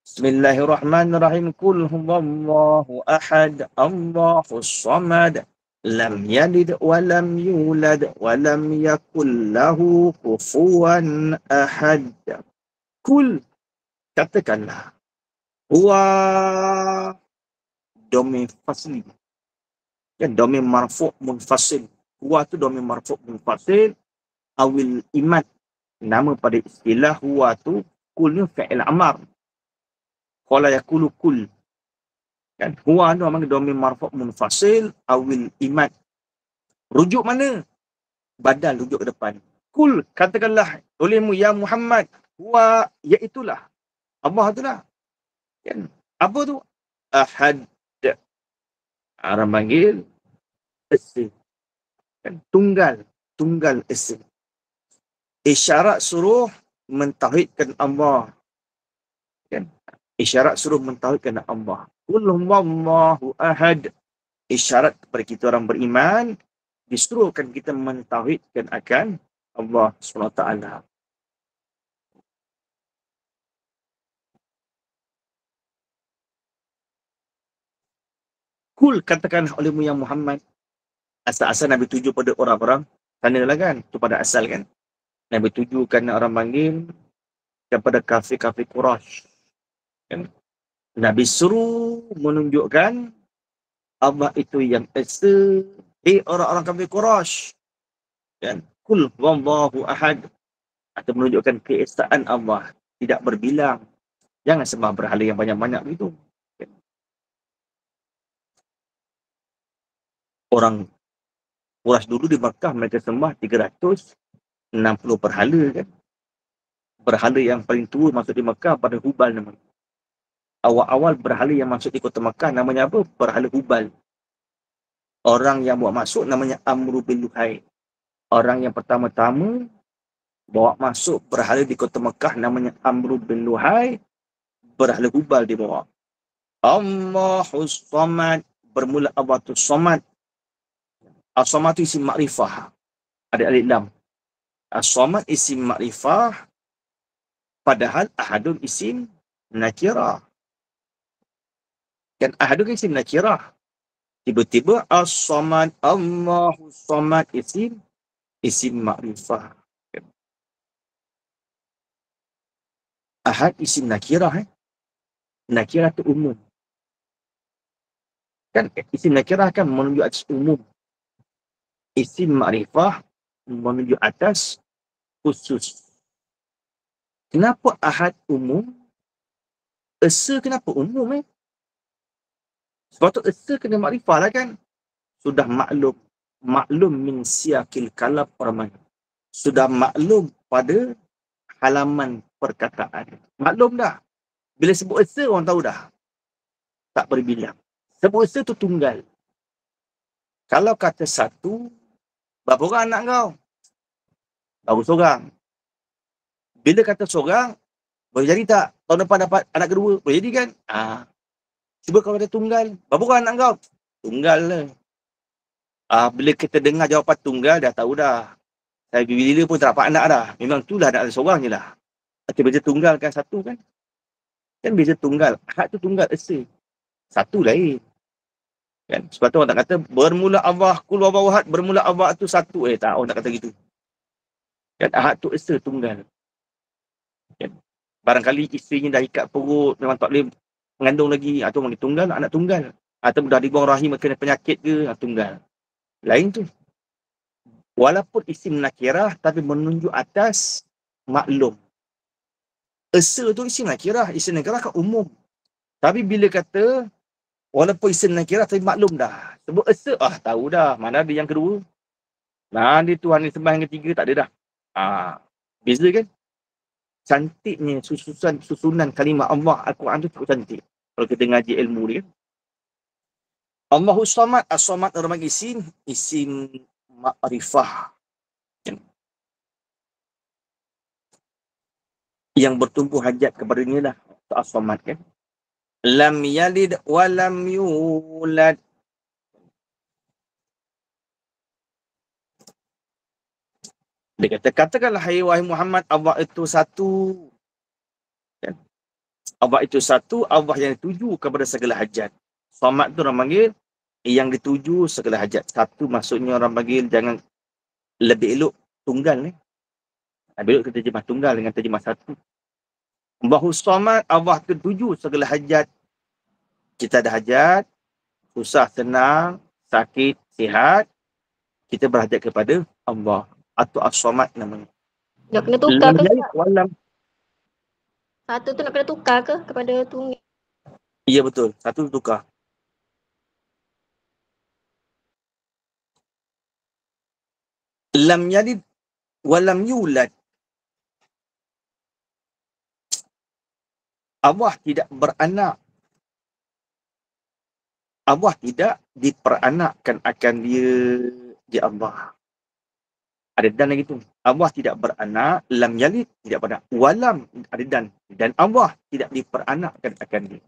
Bismillahirrahmanirrahim. Qul huwallahu ahad, Allahus samad, lam yalid wa lam yulad wa lam yakul lahu kufuwan ahad. Qul, katakanlah. Huwa domain fasli. Kan domain marfu' munfasil. Huwa tu domain marfu' munfasil. Awil imat. Nama pada istilah huwa tu, kul ni fi'il amar. Qala yakulu kul. Kan? Huwa tu memang domain marfu' munfasil. Awil imat. Rujuk mana? Badal rujuk ke depan. Kul, katakanlah olehmu ya Muhammad. Huwa, iaitulah. Allah tu lah. Kan? Apa tu? Ahad. Orang panggil esa. Kan? Tunggal esa. Isyarat suruh mentauhidkan Allah. Kan? Isyarat suruh mentauhidkan Allah. Qul huwallahu ahad. Isyarat kepada kita orang beriman, disuruhkan kita mentauhidkan akan Allah SWT. Kul, katakan olehmu yang Muhammad. Asal-asal Nabi tuju pada orang-orang tanalah kan, itu pada asal kan. Nabi tuju kerana orang panggil kepada kafir-kafir Quraisy. Kan? Nabi suruh menunjukkan Allah itu yang esa. Orang-orang kafir Quraisy. Kan? Kul wallahu ahad. Atau menunjukkan keesaan Allah. Tidak berbilang. Jangan sembah berhala yang banyak-banyak begitu. Kan? Orang Quraisy dulu di Makkah mereka sembah 360 berhala kan. Berhala yang paling tua masuk di Makkah pada Hubal namanya. Awal-awal berhala yang masuk di kota Makkah namanya apa? Berhala Hubal. Orang yang buat masuk namanya Amru bin Luhai. Orang yang pertama-tama bawa masuk berhala di kota Makkah namanya Amru bin Luhai. Berhala Hubal dibawa. Allahus Samad. Bermula Allah tu Samad. As-Samad tu isim makrifah. Ada alif lam. As-Samad isim makrifah. Padahal ahadun isim nakirah. Kan ahadun isim nakirah. Tiba-tiba as-Samad, Allahus Samad isim makrifah. Kan? Ahad isim nakirah. Nakirah tu umum. Kan isim nakirah kan menunjuk atas umum. Isim makrifah menunjuk atas khusus. Kenapa ahad umum? Esa kenapa umum Sebab tu esa kena makrifah lah kan. Sudah maklum. Maklum min siyakil kalam orang. Sudah maklum pada halaman perkataan. Maklum dah. Bila sebut esa orang tahu dah. Tak berbilang. Sebut esa tu tunggal. Kalau kata satu, berapa orang anak kau? Baru seorang. Bila kata seorang, boleh jadi tak? Tahun depan dapat anak kedua. Boleh jadi kan? Cuba kalau kata tunggal. Berapa orang anak kau? Tunggal lah. Bila kita dengar jawapan tunggal, dah tahu dah. Saya bila pun tak dapat anak dah. Memang itulah anak seorang je lah. Tapi beza tunggal kan satu kan? Kan beza tunggal. Hak tu tunggal esa. Satu lain. Kan? Sebab tu orang tak kata bermula Allah, kul wallahu ahad, bermula Allah tu satu. Tak, orang tak kata gitu. Kan ahad tu esa tunggal. Kan? Barangkali isterinya dah ikat perut, memang tak boleh mengandung lagi, atau orang tunggal, anak tunggal. Atau dah dibuang rahim kena penyakit ke, tunggal. Lain tu. Walaupun isim nakirah, tapi menunjuk atas maklum. Esa tu isim nakirah. Isim nakirah kan umum. Tapi bila kata walaupun isim nakirah tapi maklum dah. Sebut esa, tahu dah. Mana ada yang kedua? Nah, dia Tuhan yang sembah yang ketiga, tak ada dah. Beza kan? Cantiknya susunan kalimat Allah Al-Quran tu cukup cantik. Kalau kita ngaji ilmu dia. Allahus Samad. As-Samad orang isim ma'rifah. Yang bertumpu hajat kepadanya lah. As-Samad kan. Lam yalid wa lam yulad. Dia kata, katakanlah hai wahai Muhammad, Allah itu satu. Kan? Allah itu satu, Allah yang dituju kepada segala hajat. Samad tu orang panggil yang dituju segala hajat. Satu maksudnya orang panggil jangan lebih elok tunggal ni. Lebih elok kita terjemah tunggal dengan terjemah satu. Allahus Samad, Allah tertuju segala hajat. Kita ada hajat, susah, senang, sakit, sihat. Kita berhajat kepada Allah. Atau As-Samad namanya. Nak kena tukar ke? Walam. Satu tu nak kena tukar ke kepada tunggal? Ya betul. Satu tukar. Lam yalid walam yulad. Allah tidak beranak. Allah tidak diperanakkan akan dia Allah. Ada dan lagi tu. Allah tidak beranak, lam yalid, tidak beranak. Walam, ada dan. Dan Allah tidak diperanakkan akan dia.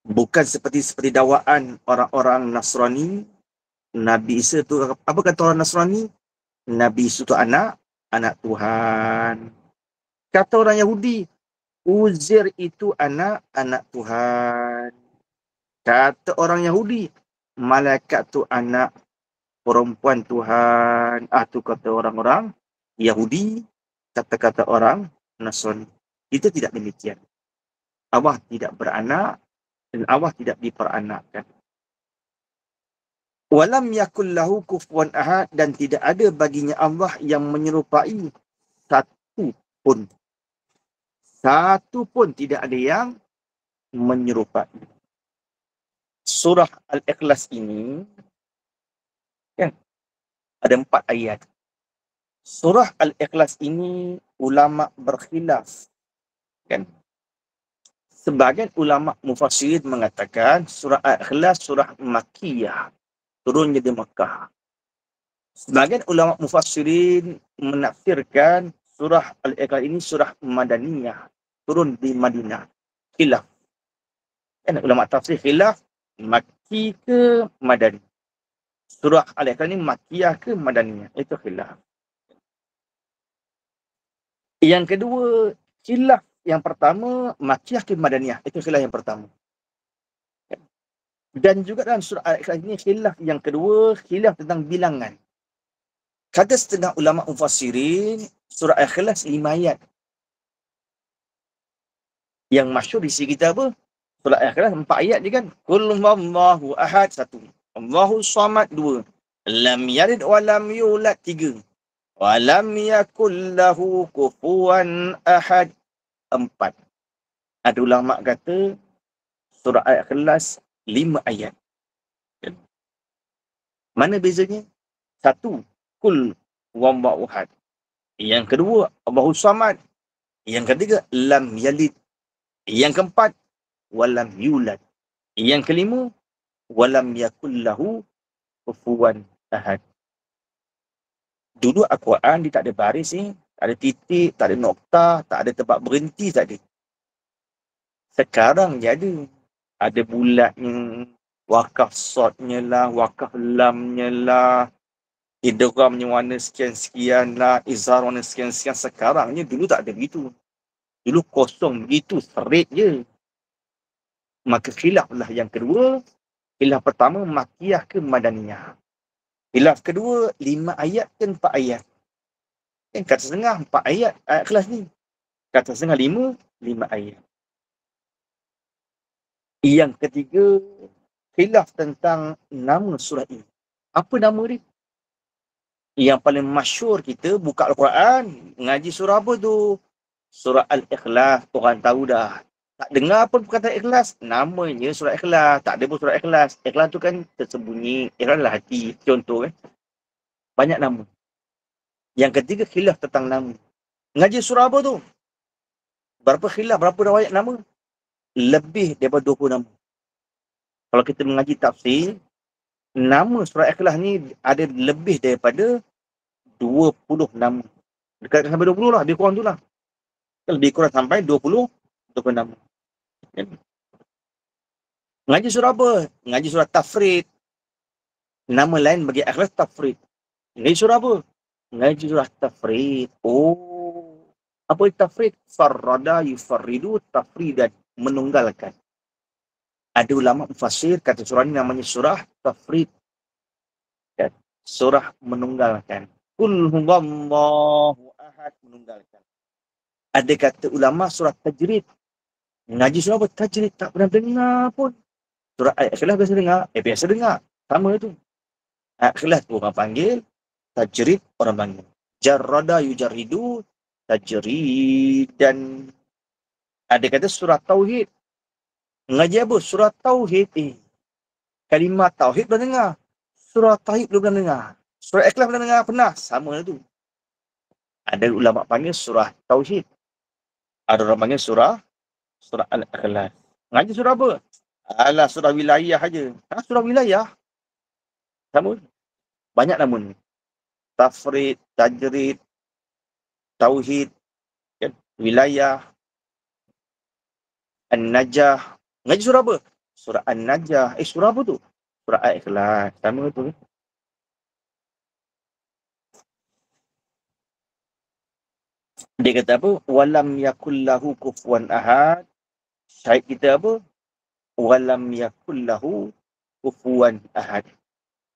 Bukan seperti dakwaan orang-orang Nasrani. Nabi Isa tu, apa kata orang Nasrani? Nabi Isa tu anak Tuhan. Kata orang Yahudi, Uzair itu anak Tuhan. Kata orang Yahudi, malaikat tu anak perempuan Tuhan. Tu kata orang-orang Yahudi, kata-kata orang Nasrani. Itu tidak demikian. Allah tidak beranak dan Allah tidak diperanakkan. Walam yakul lahu kufuwan ahad, dan tidak ada baginya Allah yang menyerupai satu pun. Satu pun tidak ada yang menyerupai. Surah Al-Ikhlas ini kan ada 4 ayat. Surah Al-Ikhlas ini ulama berkhilaf kan. Sebagian ulama mufassirin mengatakan surah Al-Ikhlas surah Makkiyah, turunnya di Makkah. Sebagian ulama mufassirin menafsirkan surah Al-Ikhlas ini surah Madaniyah, turun di Madinah. Khilaf. Kan ulama tafsir khilaf, Makki ke Madani. Surah Al-Ikhlas ini Makkiyah ke Madaniyah. Itu khilaf. Yang kedua, khilaf yang pertama, Makkiyah ke Madaniyah. Itu khilaf yang pertama. Dan juga dalam surah Al-Ikhlas ini khilaf yang kedua, khilaf tentang bilangan. Kata setengah ulama mufassirin, surah Al-Ikhlas 5 ayat. Yang masyhur di sini kita apa? Surah Al-Ikhlas 4 ayat je kan. Qul huwallahu ahad 1. Allahus Samad 2. Lam yalid wa lam yulad 3. Wa lam yakul lahu kufuwan ahad 4. Ada ulama kata surah Al-Ikhlas 5 ayat. Mana bezanya? 1, Qul huwallahu ahad. Yang kedua, Allahus Samad. Yang ketiga, lam yalid. Yang keempat, walam yulad. Yang kelima, walam yakul lahu kufuwan ahad. Dulu Al-Quran dia tak ada baris ni, tak ada titik, tak ada noktah, tak ada tempat berhenti, tak ada. Sekarang dia ada. Ada bulatnya, wakaf sodnya lah, wakaf lamnya lah, idghamnya warna sekian-sekian lah, izhar warna sekian-sekian. Sekarang ni dulu tak ada begitu. Dulu kosong begitu, straight je. Maka khilaf lah yang kedua. Khilaf pertama, Makkiyah ke Madaniyah. Khilaf kedua, 5 ayat ke 4 ayat. Kan kata setengah 4 ayat kelas ni. Kata setengah 5 ayat. Yang ketiga, khilaf tentang nama surah ini. Apa nama dia? Yang paling masyhur kita buka Al-Quran, ngaji surah apa tu? Surah Al-Ikhlas, orang tahu dah. Tak dengar pun perkataan ikhlas, namanya surah Ikhlas. Tak ada pun surah Ikhlas. Ikhlas tu kan tersembunyi. Ikhlas adalah hati, contoh kan. Banyak nama. Yang ketiga, khilaf tentang nama. Ngaji surah apa tu? Berapa khilaf, berapa riwayat nama? Lebih daripada 20 nama. Kalau kita mengaji tafsir, nama surah Ikhlas ni ada lebih daripada 20 nama. Dekat sampai 20 lah, lebih kurang tu lah. Lebih kurang sampai 20 nama. Mengaji surah apa? Mengaji surah Tafrid. Nama lain bagi Ikhlas Tafrid. Mengaji surah apa? Mengaji surah Tafrid. Oh. Apa itu Tafrid? Farrada yufarridu tafridan. Menunggalkan. Ada ulama mufassir kata surah ini namanya surah Tafrid. Surah menunggalkan. Qul huwallahu ahad, menunggalkan. Ada kata ulama surah Tajrid. Ngaji surah apa? Tajrid, tak pernah dengar pun. Surah Ikhlas biasa dengar. Biasa dengar. Sama tu. Ikhlas tu orang panggil. Tajrid orang panggil. Jarrada yujarridu tajridan. Ada kata surah Tauhid. Ngaji apa? Surah Tauhid. Kalimah Tauhid pernah dengar. Surah Tauhid belum pernah dengar. Surah Ikhlas pernah dengar? Pernah. Sama tu. Ada ulama panggil surah Tauhid. Ada orang panggil surah Al-Ikhlas. Ngaji surah apa? Alah, surah wilayah aja. Surah wilayah. Sama. Banyak nama ni. Tafrid, Tajrid, Tauhid, wilayah, An-Najah. Ngaji surah apa? Surah An-Najah. Surah apa tu? Surah Al-Ikhlas. Sama tu. Dia kata apa? Walam yakullahu kufuwan ahad. Syahid kita apa? Walam yakullahu kufuwan ahad.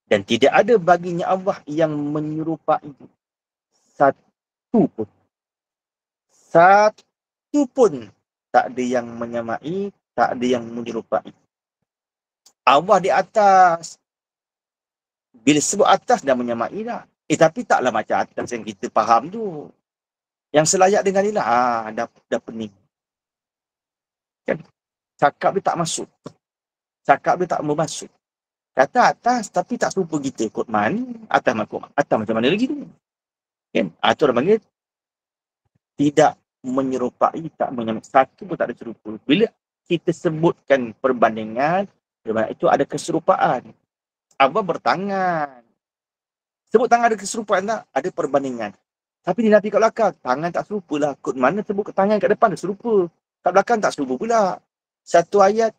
Dan tidak ada baginya Allah yang menyerupai satu pun. Satu pun. Tak ada yang menyamai, tak ada yang menyerupai. Allah di atas. Bila sebut atas dah menyamai dah. Tapi taklah macam atas yang kita faham tu. Yang selayak dengan dia lah. Dah pening. Kan? Cakap dia tak masuk. Cakap dia tak bermasuk. Kata atas tapi tak serupa kita. Kot mana? Atas macam mana lagi tu? Kan? Itu orang panggil tidak menyerupai, tak menyamai. Satu pun tak ada serupa. Bila kita sebutkan perbandingan, itu ada keserupaan. Allah bertangan. Sebut tangan ada keserupaan tak? Ada perbandingan. Tapi di Nabi kat belakang, tangan tak serupa lah. Kot mana sebut tangan kat depan dah serupa. Kat belakang tak serupa pula. Satu ayat,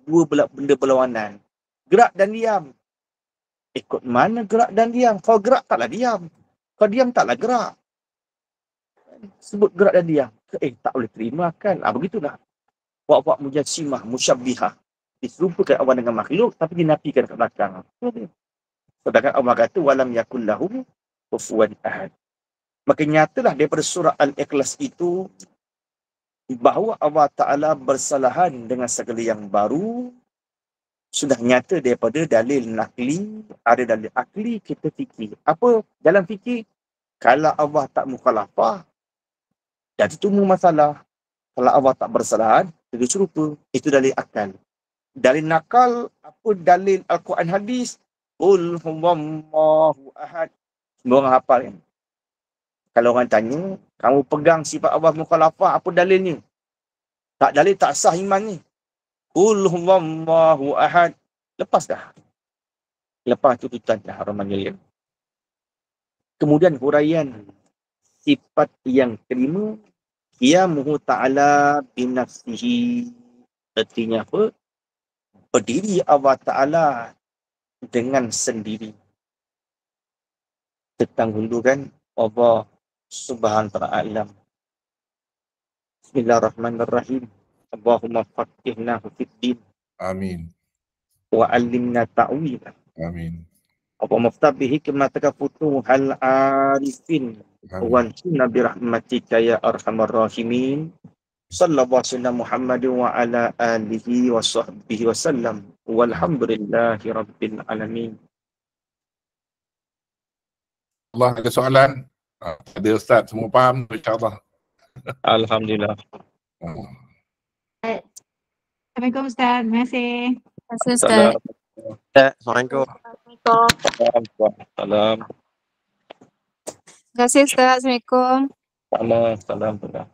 dua benda berlawanan. Gerak dan diam. Kot mana gerak dan diam? Kau gerak taklah diam. Kau diam taklah gerak. Sebut gerak dan diam. Tak boleh terima kan? Begitulah. Buat-buat mujassimah, musyabbihah. Diserupakan Allah dengan makhluk, tapi dinafikan kat belakang. Sedangkan Allah kata, walam yakullahu kufuwan ahad. Maka nyatalah daripada surah Al-Ikhlas itu, bahawa Allah Ta'ala bersalahan dengan segala yang baru, sudah nyata daripada dalil nakli, ada dalil akli, kita fikir. Apa dalam fikir? Kalau Allah tak mukhalafah, dan itu masalah. Kalau Allah tak bersalahan, itu serupa. Itu dalil akal. Dalil nakal, apa dalil Al-Quran hadis? Qul huwallahu ahad. Semua orang hafal kan? Kalau orang tanya, kamu pegang sifat Allah mukhalafah, apa dalilnya? Tak dalil, tak sah iman ni. Qul huwallahu ahad. Lepas dah. Lepas tututan dah orang panggil. Kemudian huraian sifat yang kelima, qiyamuhu ta'ala binafsihi. Artinya apa? Berdiri Allah Ta'ala dengan sendiri. Tentang hulu kan Allah Subhanahu wa ta'ala. Bismillahirrahmanirrahim. Allahumma faqihna fid din. Amin. Wa 'allimna ta'wila. Amin. Allahumma ftah bihi hikmataka futuhal arifin. Wa ansurna bi rahmatika ya arhamar rahimin. Sallallahu alaihi Muhammad wa ala alihi wa sahbihi wa sallam. Walhamdulillahi rabbil alamin. Allah, ada soalan? Ada Ustaz, semua faham insyaAllah. Alhamdulillah. Assalamualaikum Ustaz, terima kasih. Terima kasih Ustaz. Assalamualaikum. Salam. Terima kasih Ustaz. Assalamualaikum. Salam.